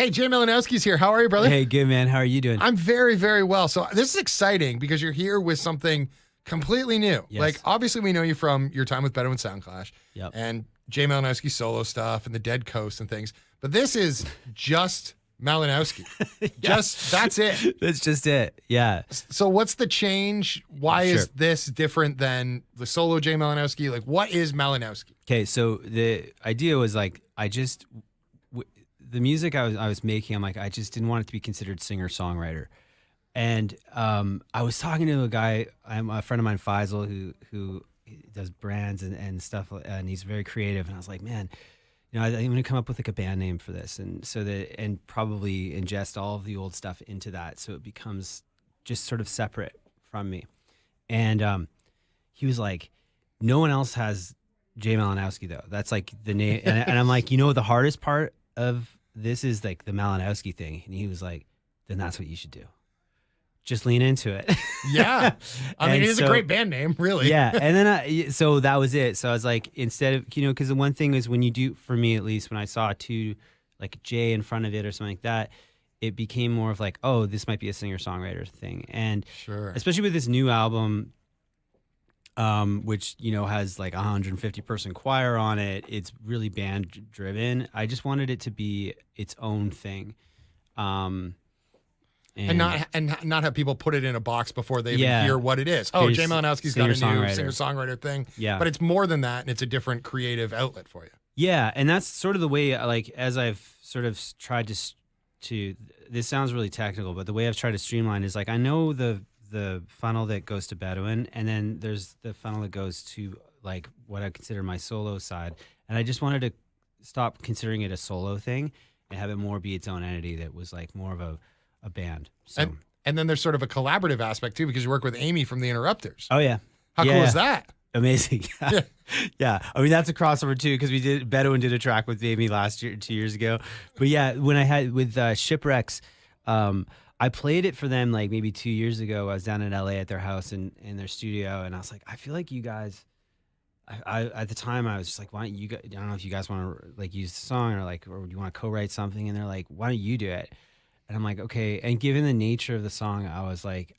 Hey, Jay Malinowski's here. How are you, brother? Hey, good, man. How are you doing? I'm very, very well. So this is exciting because you're here with something completely new. Yes. Like, obviously, we know you from your time with Bedouin Soundclash and Jay Malinowski solo stuff and the Dead Coast and things. But this is just Malinowski. That's it. That's just it. Yeah. So what's the change? Why is this different than the solo Jay Malinowski? Like, what is Malinowski? Okay, so the idea was like, the music I was making, I'm like, I just didn't want it to be considered singer-songwriter. And I was talking to a guy, I'm a friend of mine, Faisal, who does brands and stuff, and he's very creative. And I was like, man, I'm going to come up with like a band name for this, and probably ingest all of the old stuff into that, so it becomes just sort of separate from me. And he was like, no one else has Jay Malinowski though. That's like the name, and I'm like, the hardest part of this is like the Malinowski thing. And he was like, then that's what you should do. Just lean into it. Yeah. I mean, it is a great band name, really. Yeah. And then, so that was it. So I was like, instead of, because the one thing is when you do, for me at least, when I saw like Jay in front of it or something like that, it became more of like, oh, this might be a singer-songwriter thing. And especially with this new album, which, has like 150 person choir on it. It's really band driven. I just wanted it to be its own thing. And not have people put it in a box before they even hear what it is. Oh, Jay Malinowski's got a new singer-songwriter thing. Yeah. But it's more than that, and it's a different creative outlet for you. Yeah, and that's sort of the way, like, as I've sort of tried to this sounds really technical, but the way I've tried to streamline is like, I know the funnel that goes to Bedouin, and then there's the funnel that goes to like what I consider my solo side. And I just wanted to stop considering it a solo thing and have it more be its own entity that was like more of a band. So. And then there's sort of a collaborative aspect too, because you work with Aimee from the Interrupters. Oh yeah. How cool is that? Amazing. Yeah. I mean, that's a crossover too, because Bedouin did a track with Aimee 2 years ago. But yeah, when I had with Shipwrecks, I played it for them like maybe 2 years ago. I was down in LA at their house in their studio, and I was like, I feel like you guys. I at the time I was just like, why don't you guys? I don't know if you guys want to like use the song or do you want to co-write something? And they're like, why don't you do it? And I'm like, okay. And given the nature of the song, I was like,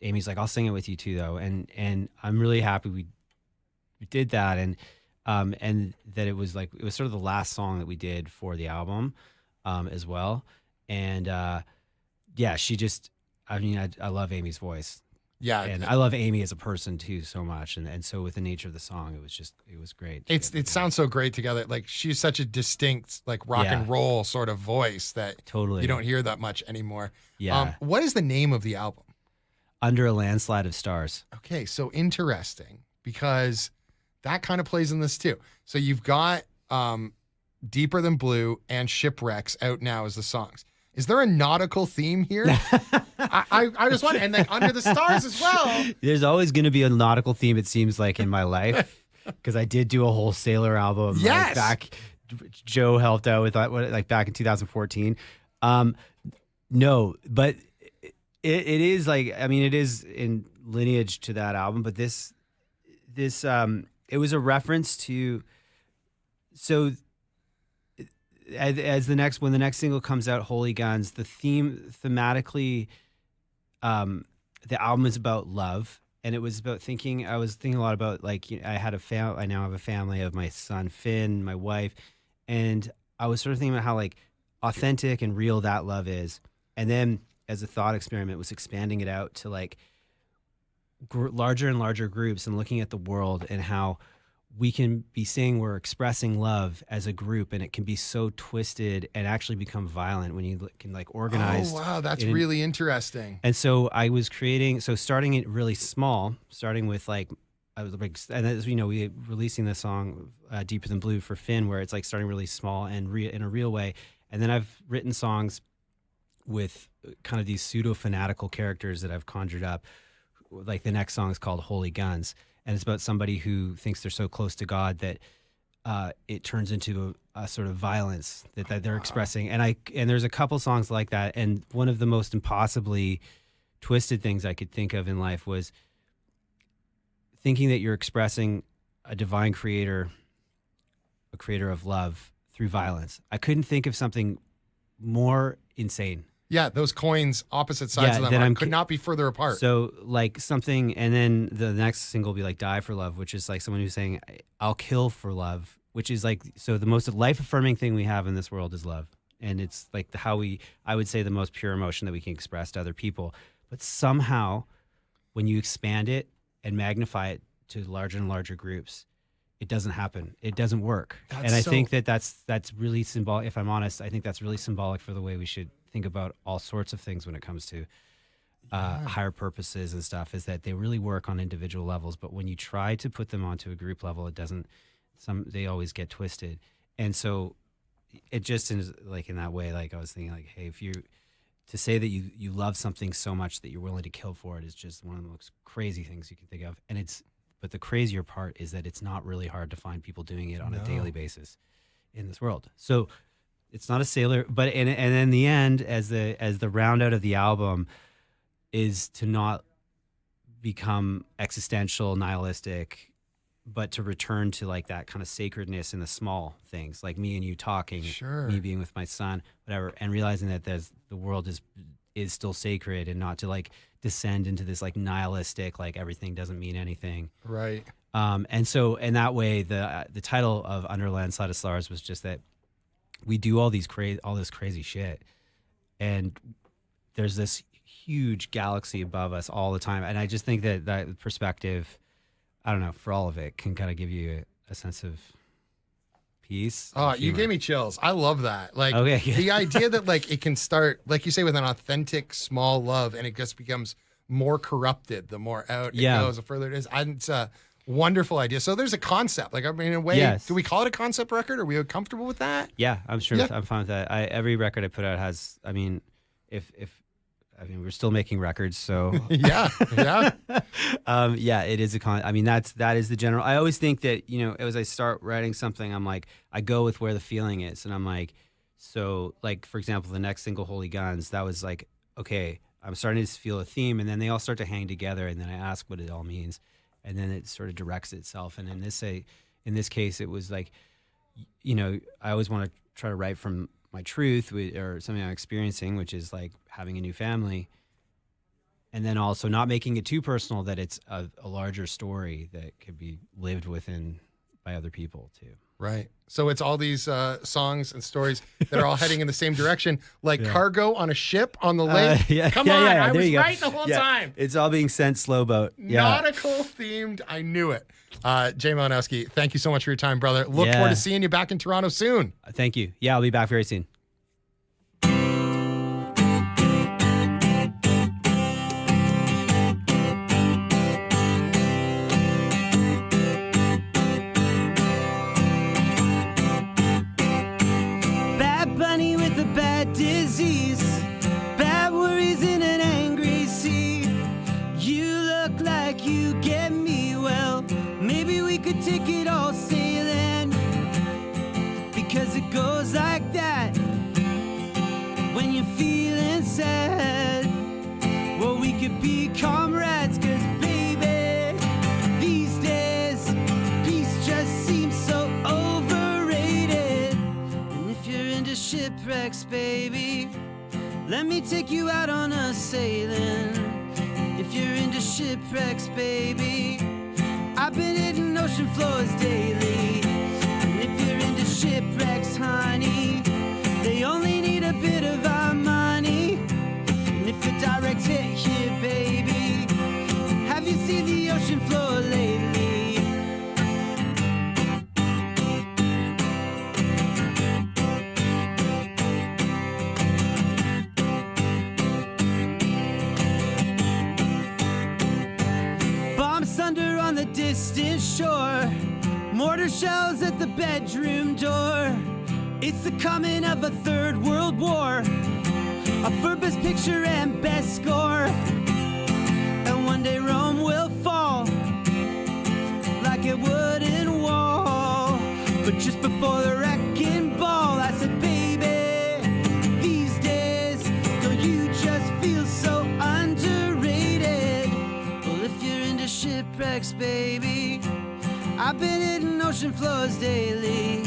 Amy's like, I'll sing it with you too, though. And I'm really happy we did that, and that it was sort of the last song that we did for the album, as well. And she just, I mean, I love Amy's voice. Yeah. And I love Aimee as a person too so much. And so with the nature of the song, it was great. It sounds so great together. Like, she's such a distinct, like, rock and roll sort of voice that you don't hear that much anymore. Yeah. What is the name of the album? Under a Landslide of Stars. Okay. So interesting, because that kind of plays in this too. So you've got Deeper Than Blue and Shipwrecks out now as the songs. Is there a nautical theme here? I just want, and then Under the Stars as well. There's always going to be a nautical theme, it seems like, in my life, because I did do a whole sailor album. Yes. Like Joe helped out with that, like back in 2014. No, but it is like, I mean, it is in lineage to that album, but this it was a reference to, so. When the next single comes out, Holy Guns, the thematically, the album is about love, and it was about thinking. I was thinking a lot about like, I now have a family of my son Finn, my wife, and I was sort of thinking about how like authentic and real that love is, and then as a thought experiment was expanding it out to like larger and larger groups and looking at the world and how we can be saying we're expressing love as a group, and it can be so twisted and actually become violent when you can like organize. Oh, wow. That's really interesting. And so I was starting it really small, starting with like, I was like, and as we releasing the song Deeper Than Blue for Finn, where it's like starting really small and in a real way. And then I've written songs with kind of these pseudo fanatical characters that I've conjured up. Like the next song is called Holy Guns. And it's about somebody who thinks they're so close to God that it turns into a sort of violence that they're expressing. And there's a couple songs like that. And one of the most impossibly twisted things I could think of in life was thinking that you're expressing a divine creator, a creator of love through violence. I couldn't think of something more insane. Yeah, those coins, opposite sides of then them could not be further apart. So like something, and then the next single will be like Die for Love, which is like someone who's saying, I'll kill for love, which is like, so the most life-affirming thing we have in this world is love. And it's like I would say the most pure emotion that we can express to other people. But somehow, when you expand it and magnify it to larger and larger groups, it doesn't happen. It doesn't work. And I think that's really symbolic. If I'm honest, I think that's really symbolic for the way we should think about all sorts of things when it comes to higher purposes and stuff, is that they really work on individual levels. But when you try to put them onto a group level, it doesn't, they always get twisted. And so it just is like in that way, like I was thinking like, hey, to say that you love something so much that you're willing to kill for it is just one of the most crazy things you can think of. But the crazier part is that it's not really hard to find people doing it on a daily basis in this world. So it's not a sailor, but and in the end, as the round out of the album is to not become existential, nihilistic, but to return to like that kind of sacredness in the small things, like me and you talking, me being with my son, whatever, and realizing that the world is still sacred, and not to like descend into this like nihilistic, like everything doesn't mean anything. Right. And so in that way, the title of Underland Side of Stars was just that we do all this crazy shit, and there's this huge galaxy above us all the time. And I just think that perspective, I don't know, for all of it, can kind of give you a sense of peace. Oh, you gave me chills. I love that. Like the idea that like it can start, like you say, with an authentic small love, and it just becomes more corrupted the more out it goes, the further it is. And it's a wonderful idea. So there's a concept. Like, I mean, in a way, do we call it a concept record? Are we comfortable with that? Yeah, I'm sure. Yeah. I'm fine with that. Every record I put out has, I mean, we're still making records, so yeah. It is that is the general. I always think that, as I start writing something, I'm like, I go with where the feeling is, and I'm like, so like for example, the next single, Holy Guns, that was like, okay, I'm starting to feel a theme, and then they all start to hang together, and then I ask what it all means, and then it sort of directs itself. And in this case, it was like, I always want to try to write from my truth or something I'm experiencing, which is like having a new family, and then also not making it too personal, that it's a larger story that could be lived within by other people too. Right. So it's all these songs and stories that are all heading in the same direction, like cargo on a ship on the lake. Come on, I was right the whole time. It's all being sent slow boat. Nautical themed. I knew it. Jay Malinowski, thank you so much for your time, brother. Look forward to seeing you back in Toronto soon. Thank you. Yeah, I'll be back very soon. Bad bunny with a bad disease, bad worries in an angry sea. You look like you get me well. Maybe we could take it all sailing, because it goes like that when you're feeling sad. Well, we could be comrades, cause baby, these days peace just seems so overrated. And if you're into shipwrecks, baby, let me take you out on a sailing. If you're into shipwrecks, baby, I've been hitting ocean floors daily. And if you're into shipwrecks, honey, they only need a bit of our money. And if a direct hit here, baby, have you seen the ocean floor lately? Bombs thunder on the distant shore, mortar shells at the bedroom door. It's the coming of a third world war, a for best picture and best score. And one day Rome will fall like a wooden wall. But just before the wrecking ball, I said, baby, these days, don't you just feel so underrated? Well, if you're into shipwrecks, baby, I've been hitting ocean floors daily.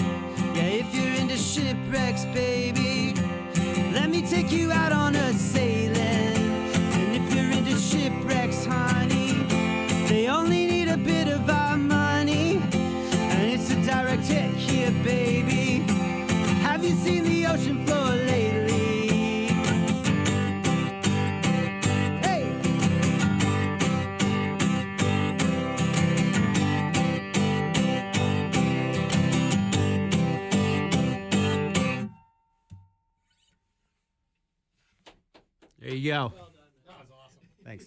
Yeah, if you're into shipwrecks, baby, take you out on a sailing. And if you're into shipwrecks, honey, they only need a bit of our money. And it's a direct hit here, baby. Have you seen the ocean floor lately? Hey! There you go. That was awesome. Thanks.